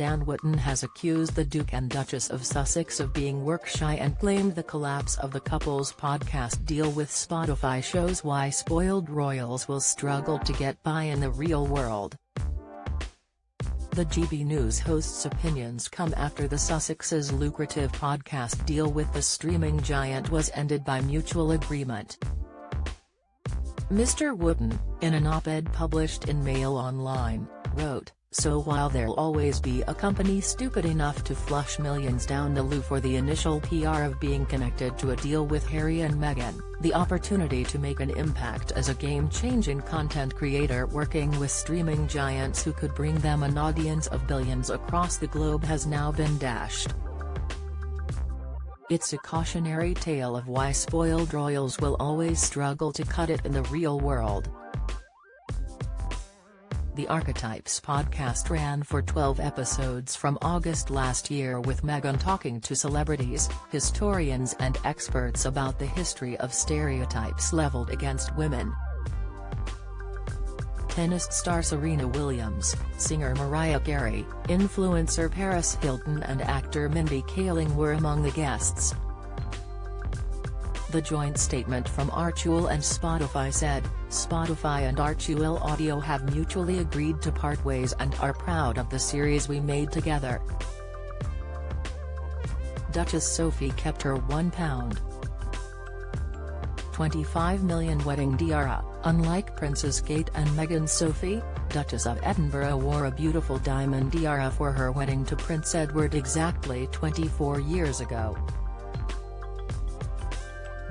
Dan Wootton has accused the Duke and Duchess of Sussex of being work-shy and claimed the collapse of the couple's podcast deal with Spotify shows why spoiled royals will struggle to get by in the real world. The GB News host's opinions come after the Sussexes' lucrative podcast deal with the streaming giant was ended by mutual agreement. Mr. Wootton, in an op-ed published in Mail Online, wrote, "So while there'll always be a company stupid enough to flush millions down the loo for the initial PR of being connected to a deal with Harry and Meghan, the opportunity to make an impact as a game-changing content creator working with streaming giants who could bring them an audience of billions across the globe has now been dashed. It's a cautionary tale of why spoiled royals will always struggle to cut it in the real world." The Archetypes podcast ran for 12 episodes from August last year with Meghan talking to celebrities, historians and experts about the history of stereotypes leveled against women. Tennis star Serena Williams, singer Mariah Carey, influencer Paris Hilton and actor Mindy Kaling were among the guests. The joint statement from Archewell and Spotify said, "Spotify and Archewell Audio have mutually agreed to part ways and are proud of the series we made together." Duchess Sophie kept her £1.25 million wedding tiara. Unlike Princess Kate and Meghan, Sophie, Duchess of Edinburgh wore a beautiful diamond tiara for her wedding to Prince Edward exactly 24 years ago.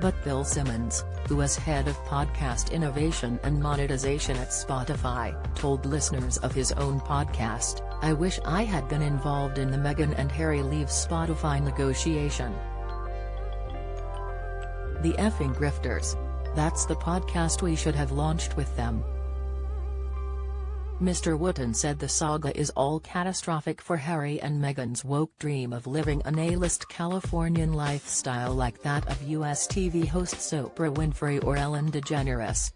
But Bill Simmons, who is head of podcast innovation and monetization at Spotify, told listeners of his own podcast, "I wish I had been involved in the Meghan and Harry leave Spotify negotiation. The effing grifters. That's the podcast we should have launched with them." Mr. Wootton said the saga is all catastrophic for Harry and Meghan's woke dream of living an A-list Californian lifestyle like that of US TV hosts Oprah Winfrey or Ellen DeGeneres.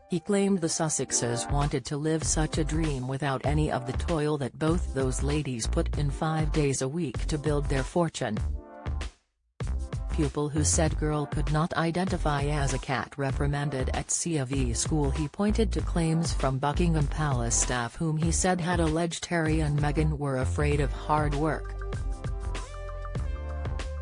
He claimed the Sussexes wanted to live such a dream without any of the toil that both those ladies put in 5 days a week to build their fortune. Pupil who said girl could not identify as a cat reprimanded at C of E school. He pointed to claims from Buckingham Palace staff whom he said had alleged Harry and Meghan were afraid of hard work.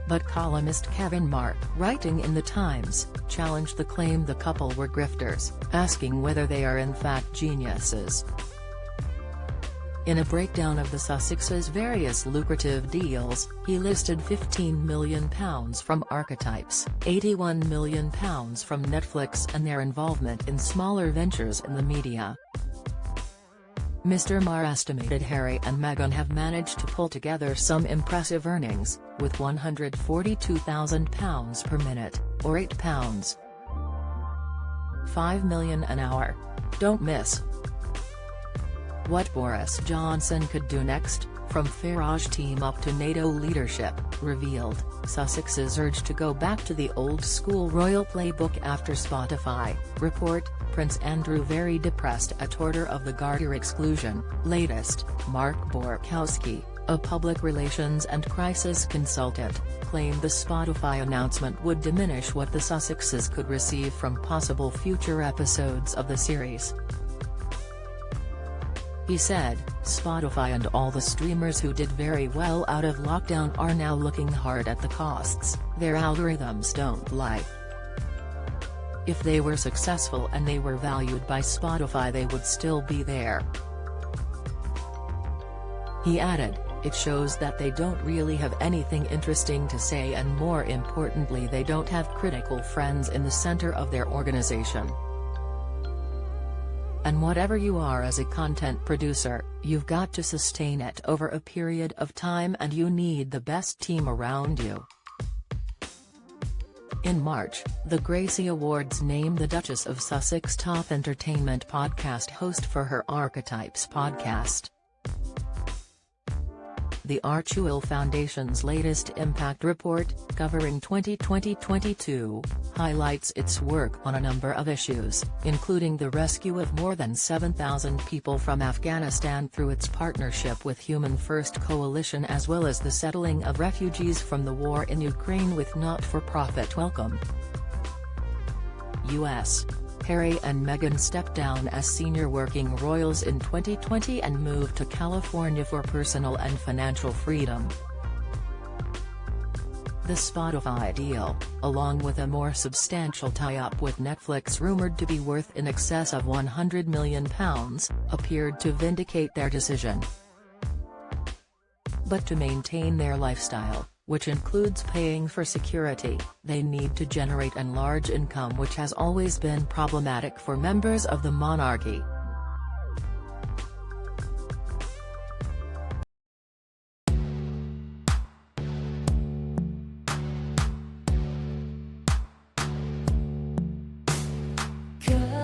But columnist Kevin Mark, writing in The Times, challenged the claim the couple were grifters, asking whether they are in fact geniuses. In a breakdown of the Sussexes' various lucrative deals, he listed £15 million from Archetypes, £81 million from Netflix and their involvement in smaller ventures in the media. Mr. Marr estimated Harry and Meghan have managed to pull together some impressive earnings, with £142,000 per minute, or £8.5 million an hour. Don't miss what Boris Johnson could do next, from Farage team up to NATO leadership, revealed. Sussexes urged to go back to the old-school royal playbook after Spotify report. Prince Andrew very depressed at order of the Garter exclusion. Latest, Mark Borkowski, a public relations and crisis consultant, claimed the Spotify announcement would diminish what the Sussexes could receive from possible future episodes of the series. He said, "Spotify and all the streamers who did very well out of lockdown are now looking hard at the costs. Their algorithms don't lie. If they were successful and they were valued by Spotify, they would still be there." He added, "It shows that they don't really have anything interesting to say, and more importantly they don't have critical friends in the center of their organization. And whatever you are as a content producer, you've got to sustain it over a period of time, and you need the best team around you." In March, the Gracie Awards named the Duchess of Sussex top entertainment podcast host for her Archetypes podcast. The Archewell Foundation's latest impact report, covering 2020-22, highlights its work on a number of issues, including the rescue of more than 7,000 people from Afghanistan through its partnership with Human First Coalition, as well as the settling of refugees from the war in Ukraine with not-for-profit Welcome. U.S. Harry and Meghan stepped down as senior working royals in 2020 and moved to California for personal and financial freedom. The Spotify deal, along with a more substantial tie-up with Netflix rumoured to be worth in excess of £100 million, appeared to vindicate their decision. But to maintain their lifestyle, which includes paying for security, they need to generate a large income, which has always been problematic for members of the monarchy. Good.